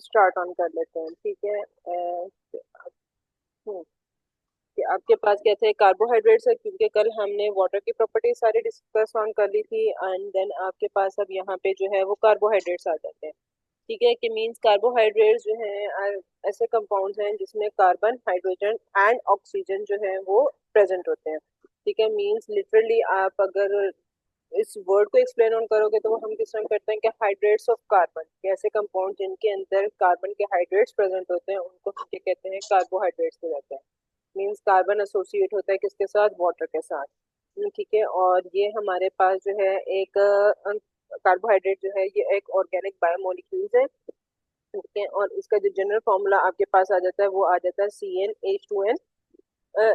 Start on कर लेते हैं, ठीक है। हम्म, कि आपके पास क्या थे, कार्बोहाइड्रेट्स है, क्योंकि कल हमने वाटर की प्रॉपर्टी सारी डिस्कस ऑन कर ली थी। एंड देन आपके पास अब यहाँ पे जो है वो कार्बोहाइड्रेट्स आ जाते हैं, ठीक है। कि मीन्स कार्बोहाइड्रेट्स जो हैं ऐसे कंपाउंड्स हैं जिसमें कार्बन, हाइड्रोजन एंड ऑक्सीजन जो है वो प्रेजेंट होते हैं, ठीक है। मीन्स लिटरली आप अगर इस वर्ड को एक्सप्लेन ऑन करोगे तो वो हम किस तरह करते हैं कि हाइड्रेट्स ऑफ कार्बन, ऐसे कंपाउंड जिनके अंदर कार्बन के हाइड्रेट्स प्रेजेंट होते हैं उनको हम क्या कहते हैं, कार्बोहाइड्रेट्स के कहते हैं। मीन्स कार्बन एसोसिएट होता है किसके साथ, वाटर के साथ, ठीक है। और ये हमारे पास जो है एक कार्बोहाइड्रेट जो है ये एक ऑर्गेनिक बायोमोलिक्यूल्स है, ठीक है। और इसका जो जनरल फॉर्मूला आपके पास आ जाता है वो आ जाता है CnH2n,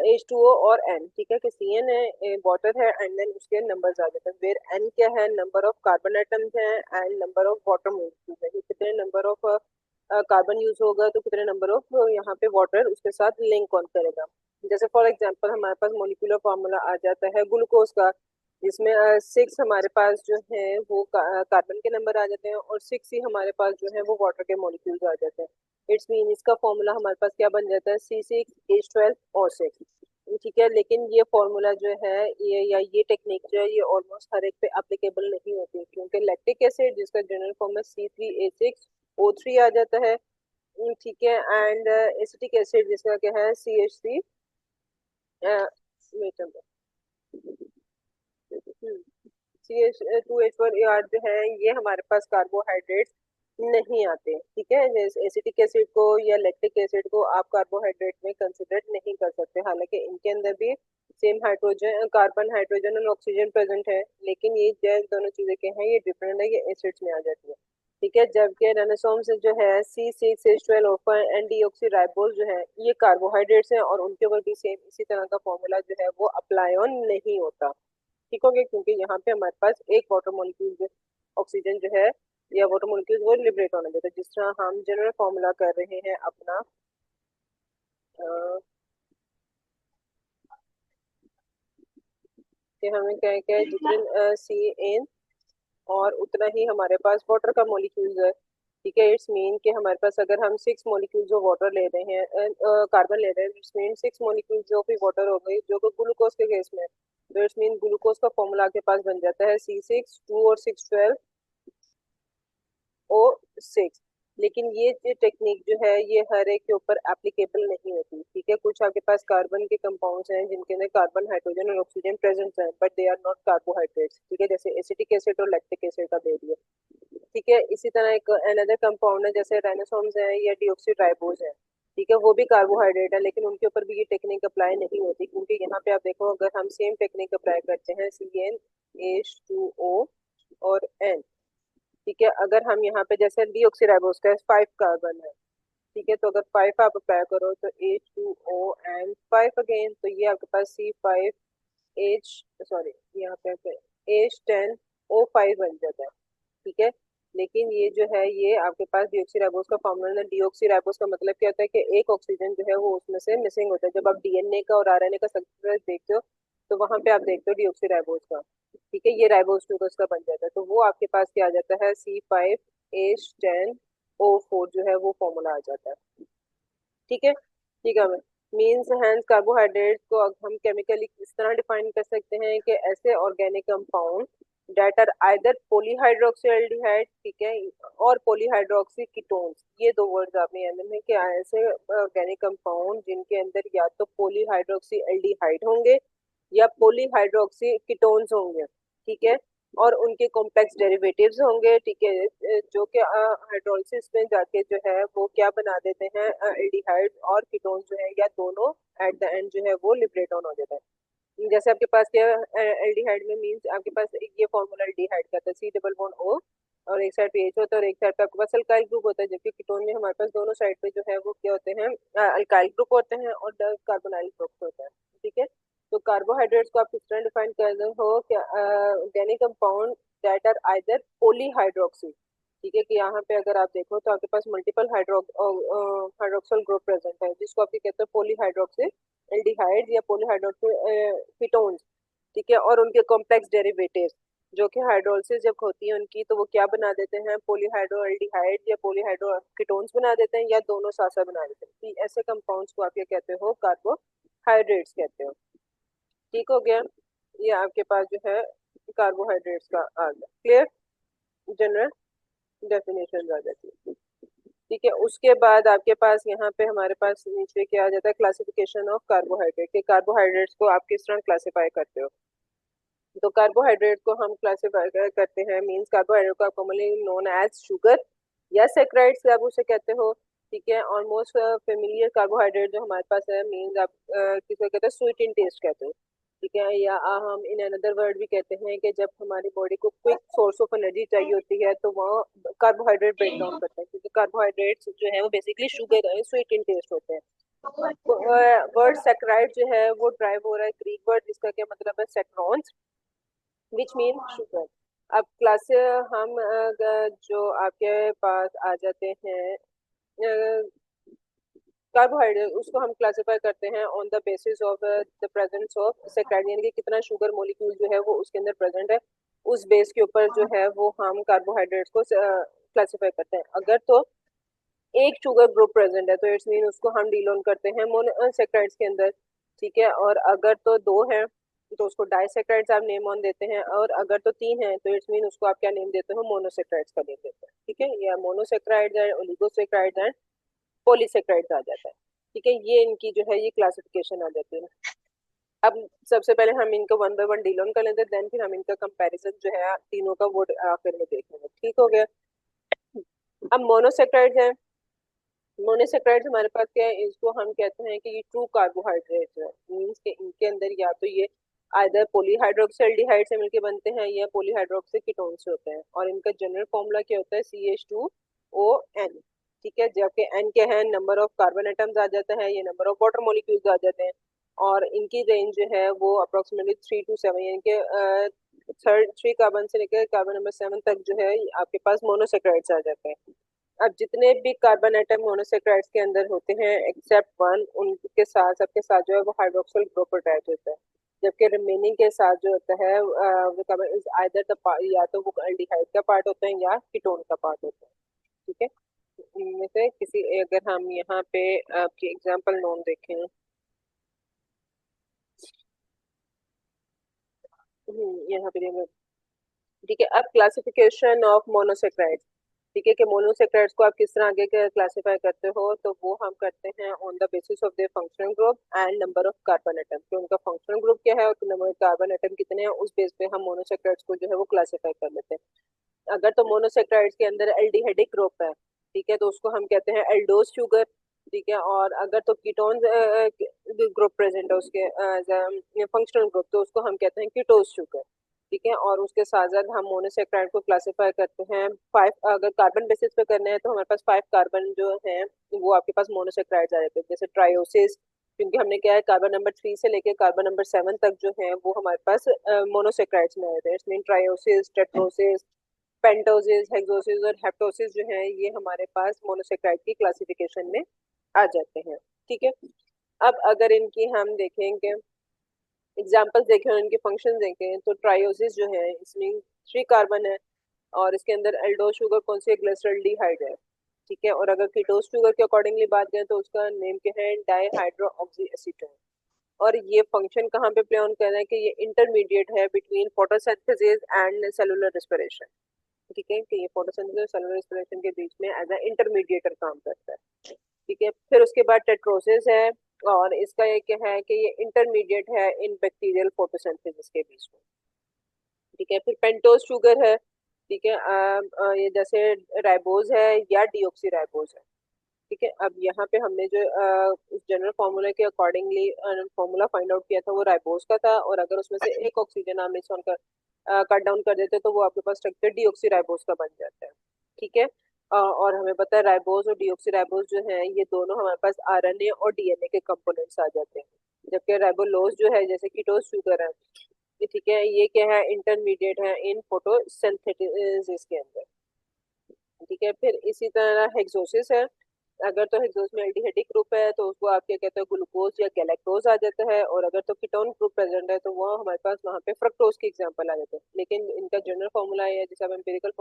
H2O और N, ठीक है। कि Cn है वाटर है एंड देन उसके नंबर्स आ जाते हैं, वेर N क्या है, नंबर ऑफ कार्बन एटम्स है and number of water molecules है, कि कितने नंबर ऑफ कार्बन यूज होगा तो कितने नंबर ऑफ यहाँ पे वाटर उसके साथ लिंक ऑन करेगा। जैसे फॉर एग्जांपल हमारे पास मोलिकुलर फार्मूला आ जाता है ग्लूकोज का, जिसमें 6 हमारे पास जो है वो कार्बन के नंबर आ जाते हैं और 6 ही हमारे पास जो है वो वाटर के मोलिक्यूल्स आ जाते हैं। इट्स मीन इसका फॉर्मूला हमारे पास क्या बन जाता है, C6H12O6, ठीक है। लेकिन ये फॉर्मूला जो है ये टेक्निक जो है ये ऑलमोस्ट हर एक पे एप्लीकेबल नहीं होती, क्योंकि लैक्टिक एसिड जिसका जनरल फॉर्म है C3H6O3 आ जाता है, ठीक है। एंड एसिटिक एसिड जिसका क्या है CH3, CH2H1AR जो है ये हमारे पास कार्बोहाइड्रेट्स नहीं आते, ठीक है। जैसे एसिटिक एसिड को या लैक्टिक एसिड को आप कार्बोहाइड्रेट में कंसिडर नहीं कर सकते, हालांकि इनके अंदर भी सेम हाइड्रोजन, कार्बन, हाइड्रोजन और ऑक्सीजन प्रेजेंट है, लेकिन ये जो दोनों चीजें क्या हैं ये डिफरेंट है, ये एसिड्स में आ जाती है, ठीक है। जबकि रेनासोम्स जो है C6H12O एंड डीऑक्सी जो है ये कार्बोहाइड्रेट्स हैं और उनके ऊपर भी सेम इसी तरह का फॉर्मूला जो है वो अप्लाई ऑन नहीं होता, ठीक हो गया। क्योंकि यहाँ पे हमारे पास एक वाटर मॉलिक्यूल जो ऑक्सीजन जो है या वाटर मॉलिक्यूल वो लिबरेट होने देता है, जिस तरह हम जनरल फॉर्मूला कर रहे हैं अपना कि हमें क्या क्या है, जितने CN और उतना ही हमारे पास वाटर का मॉलिक्यूल है, ठीक है। इट्स मीन कि हमारे पास अगर हम 6 मॉलिक्यूल्स ऑफ वाटर ले रहे हैं, कार्बन ले रहे हैं, it's mean 6 molecules of water हो गई जो कि ग्लूकोज के केस में, तो इट्स मीन ग्लूकोज का फॉर्मूला आपके पास बन जाता है C6 2 और 6 12O6। लेकिन ये टेक्निक जो है ये हर एक के ऊपर एप्लीकेबल नहीं होती, ठीक है। कुछ आपके पास कार्बन के कंपाउंड्स हैं जिनके अंदर कार्बन, हाइड्रोजन और ऑक्सीजन प्रेजेंट है, but they are not carbohydrates, ठीक है। जैसे एसिटिक एसिड और लैक्टिक एसिड का दे दिया, ठीक है। इसी तरह एक अनदर कंपाउंड है जैसे राइनोसोम्स है या डीऑक्सीराइबोज है, ठीक है। वो भी कार्बोहाइड्रेट है लेकिन उनके ऊपर भी ये टेक्निक अप्लाई नहीं होती, क्योंकि यहाँ पे आप देखो अगर हम सेम टेक्निक अप्लाई करते हैं CnH2O और N, ठीक है। अगर हम यहाँ पे जैसे डीऑक्सीराइबोज का 5 कार्बन है, ठीक है, तो अगर 5 आप अप्लाई करो तो H2O and 5 अगेन, तो ये आपके पास C5H, सॉरी यहाँ पे H10O5 बन जाता है, ठीक है। लेकिन ये जो है ये आपके पास डीऑक्सीराइबोज का फॉर्मूला, डीऑक्सीराइबोज का मतलब क्या होता है कि एक ऑक्सीजन जो है वो उसमें से मिसिंग होता है। जब आप DNA का और RNA का स्ट्रक्चर देखते हो तो वहां पे आप देखते हो डीऑक्सीराइबोज का, ठीक है। ये राइबोज 2 का बन जाता है, तो वो आपके पास क्या आ जाता है, C5H10O4 जो है वो फॉर्मूला आ जाता है, ठीक है। ठीक है, मीन्स हैंस कार्बोहाइड्रेट को अब हम केमिकली इस तरह डिफाइन कर सकते हैं कि ऐसे organic compound that are either polyhydroxy aldehyde, ठीक है, और पॉलीहाइड्रोक्सी कीटोन्स, ये दो वर्ड्स आपने याद रखने हैं कि ऐसे ऑर्गेनिक कंपाउंड जिनके अंदर या तो पॉलीहाइड्रोक्सी एल्डिहाइड होंगे या पॉलीहाइड्रोक्सी कीटोन्स होंगे, ठीक है। और उनके कॉम्प्लेक्स डेरिवेटिव्स होंगे, ठीक है, जो कि हाइड्रोलिसिस में जाके जो है वो क्या बना देते हैं, एल्डिहाइड और कीटोन जो है या दोनों एट द एंड जो है वो लिबरेट ऑन हो जाता है। जैसे आपके पास क्या एल्डिहाइड में मींस आपके पास ये फॉर्मूला एल्डिहाइड का था C डबल बॉन्ड O, और एक साइड पे H होता है और एक साइड पे आपके पास अल्काइल ग्रुप होता है, जबकि कीटोन में हमारे पास दोनों साइड पे जो है वो क्या होते हैं, अल्काइल ग्रुप होते हैं और कार्बोनाइल ग्रुप होता है, ठीक है। तो कार्बोहाइड्रेट्स को आप किस तरह डिफाइन कर रहे हो कि organic compound that are either polyhydroxy, ठीक है। कि यहाँ पे अगर आप देखो तो आपके पास मल्टीपल हाइड्रोक्सल ग्रुप प्रेजेंट है जिसको आप कहते हैं पॉलीहाइड्रोक्सी एल्डिहाइड या पॉलीहाइड्रोक्सी कीटोन्स, ठीक है। और उनके कॉम्प्लेक्स डेरिवेटिव्स जो कि हाइड्रोलिसिस जब होती है उनकी, तो वो क्या बना देते हैं, पॉलीहाइड्रोल्डिहाइड या पॉलीहाइड्रो कीटोन्स बना देते हैं, या दोनों साथ साथ बना देते हैं। तो ऐसे कंपाउंड्स को आप क्या कहते हो, कार्बोहाइड्रेट्स कहते हो। ठीक हो गया, ये आपके पास जो है कार्बोहाइड्रेट्स का आ गया। क्लियर, जनरल डेफिनेशन आ जाती है। ठीक है, उसके बाद आपके पास यहाँ पे हमारे पास नीचे क्या आ जाता है, क्लासिफिकेशन ऑफ कार्बोहाइड्रेट के। कार्बोहाइड्रेट्स को आप किस तरह क्लासिफाई करते हो? तो कार्बोहाइड्रेट को हम क्लासिफाई करते हैं, मींस कार्बोहाइड्रेट को कॉमनली नोन एज शुगर या सैकराइड्स आप उसे कहते हो। ठीक है, ऑलमोस्ट फेमिलियर कार्बोहाइड्रेट जो हमारे पास है, मींस आप किसे कहते हैं, स्वीट इन टेस्ट कहते हो। ठीक है, या हम इन अनदर वर्ड भी कहते हैं कि जब हमारी बॉडी को क्विक सोर्स ऑफ एनर्जी चाहिए होती है तो वो कार्बोहाइड्रेट ब्रेक डाउन करते हैं, क्योंकि कार्बोहाइड्रेट्स जो है वो basically sugar sweet in taste होते हैं। वर्ड सैकराइड जो है वो ड्राइव हो रहा है ग्रीक वर्ड जिसका क्या मतलब है, सैकरॉन्स, विच मीन शुगर। अब क्लास हम जो आपके पास आ जाते हैं कार्बोहाइड्रेट, उसको हम क्लासिफाई करते हैं on the basis of the presence of saccharide, यानी कि कितना शुगर मॉलिक्यूल जो है वो उसके अंदर प्रेजेंट है, उस बेस के ऊपर जो है वो हम कार्बोहाइड्रेट्स को क्लासिफाई करते हैं। अगर तो एक शुगर ग्रुप प्रेजेंट है तो इट्स मीन उसको हम डीलोन करते हैं मोनोसैकराइड्स के अंदर। ठीक है, और अगर तो दो है तो उसको डाइसैकराइड्स आप नेम ऑन देते हैं, और अगर तो तीन है तो इट्स मीन उसको आप क्या नेम देते हो, मोनोसैकराइड्स का नेम देते हैं। ठीक है, या मोनोसैकराइड्स एंड ओलिगोसैकराइड्स एंड पॉलीसैकराइड्स आ जाता है। ठीक है, ये इनकी जो है ये क्लासिफिकेशन आ जाती है। अब सबसे पहले हम इनको वन बाय वन डीलोन कर लेते हैं, देन फिर हम इनका कंपैरिजन जो है तीनों का वो आखिर में देखेंगे। ठीक हो गया। अब मोनोसैकराइड्स है, मोनोसैकराइड्स हमारे पास क्या है, इसको हम कहते हैं कि ये ट्रू कार्बोहाइड्रेट्स है, मींस के इनके अंदर या तो ये आइदर पॉलीहाइड्रोक्सिल्डिहाइड से मिलके बनते हैं या पॉलीहाइड्रोक्सी कीटोन से होते हैं, और इनका जनरल फॉर्मूला क्या होता है, CH2ON। ठीक है, जबकि N क्या है, नंबर ऑफ कार्बन एटम्स आ जाता है, ये नंबर ऑफ वाटर मॉलिक्यूल्स आ जाते हैं, और इनकी रेंज जो है वो अप्रोक्सीमेटली 3 to 7, यानी कि थर्ड 3 कार्बन से लेकर कार्बन नंबर 7 तक जो है आपके पास मोनोसैकराइड्स आ जाते हैं। अब जितने भी कार्बन आइटम मोनोसैकराइड्स के अंदर होते हैं एक्सेप्ट वन, उनके साथ सबके साथ जो है वो हाइड्रोक्सिल ग्रुप अटैच होता है, जबकि रिमेनिंग के साथ जो होता है वो कार्बन इज आइदर द या तो वो एल्डिहाइड का पार्ट होता है या कीटोन का पार्ट होता है। ठीक है, इनमें से किसी, अगर हम यहाँ पे आपकी एग्जांपल नोन देखें, यहाँ पे ठीक है। अब क्लासिफिकेशन ऑफ मोनोसैकराइड्स। ठीक है, कि मोनोसैकराइड्स को आप किस तरह आगे क्लासिफाई करते हो, तो वो हम करते हैं on the basis of their functional group and number of carbon atom. तो उनका फंक्शनल ग्रुप क्या है और नंबर ऑफ कार्बन एटम कितने हैं, उस बेस पे हम मोनोसैकराइड्स को जो है वो क्लासिफाई कर लेते हैं। अगर तो मोनोसैकराइड्स के अंदर एल्डिहाइडिक ग्रुप है, ठीक है, तो उसको हम कहते हैं एल्डोज शुगर। ठीक है, और अगर तो कीटोन ग्रुप प्रेजेंट है उसके फंक्शनल ग्रुप, तो उसको हम कहते हैं कीटोज शुगर। ठीक है, और उसके साथ साथ हम मोनोसैकराइड को क्लासिफाई करते हैं फाइव, अगर कार्बन बेसिस पे करने हैं तो हमारे पास 5 कार्बन जो है वो आपके पास मोनोसैकराइड्स आ जाते हैं, जैसे ट्रायोसिस, क्योंकि हमने क्या है कार्बन नंबर 3 से लेकर कार्बन नंबर 7 तक जो है वो हमारे पास मोनोसैकराइड्स में आते हैं। इसमें ट्रायोसिस, टेट्रोसिस, पेंटोसिस, हेक्सोसिस और हेप्टोसिस जो है ये हमारे पास मोनोसैकराइड की क्लासिफिकेशन में आ जाते हैं। ठीक है, अब अगर इनकी हम देखेंगे एग्जाम्पल्स देखें और इनके फंक्शन देखें, तो ट्रायोसिस जो है इसमें 3 कार्बन है, और इसके अंदर एल्डोज शुगर कौन सी है, ग्लिसरॉल्डिहाइड है। ठीक है, और अगर कीटोज शुगर के अकॉर्डिंगली बात करें तो उसका नेम क्या है, डाईहाइड्रो ऑक्सी एसीटोन। और ये फंक्शन कहाँ पे प्ले ऑन कर रहा है कि ये इंटरमीडिएट है between photosynthesis and cellular respiration. ठीक है, कि ये फोटोसिंथेसिस और सेलुलर रेस्पिरेशन के बीच में एज अ इंटरमीडिएटर काम करता है। ठीक है, फिर उसके बाद टेट्रोसिस है, और इसका ये क्या है कि ये इंटरमीडिएट है इन बैक्टीरियल फोटोसिंथेसिस के बीच में। ठीक है, फिर पेंटोज शुगर है। ठीक है, ये जैसे राइबोज है या डीऑक्सी राइबोज है। ठीक है, अब यहाँ पे हमने जो उस जनरल फार्मूला के अकॉर्डिंगली फार्मूला फाइंड आउट किया था वो राइबोज का था, और अगर उसमें से एक ऑक्सीजन हम मिस ऑन कर कट डाउन कर देते तो वो आपके पास स्ट्रक्चर डीऑक्सी राइबोज का बन जाता है। ठीक है, और हमें पता है राइबोज और डीऑक्सी राइबोज जो है ये दोनों हमारे पास आरएनए और डीएनए के कंपोनेंट्स आ जाते हैं, जबकि राइबोलोज जो है जैसे कीटोज शुगर है, ये ठीक है, ये क्या है, इंटरमीडिएट है इन फोटोसिंथेसिस के अंदर। ठीक है, फिर इसी तरह हेक्सोसिस है। अगर तो हेक्सोस में एल्डिहाइडिक ग्रुप है तो उसको आप क्या कहते हैं ग्लूकोज या गैलेक्टोज आ जाता है, और अगर तो कीटोन ग्रुप प्रेजेंट है तो वो हमारे पास वहाँ पे फ्रक्टोज की एग्जांपल आ जाते हैं। लेकिन इनका जनरल फॉर्मूला है, जैसे आप एम्पिरिकल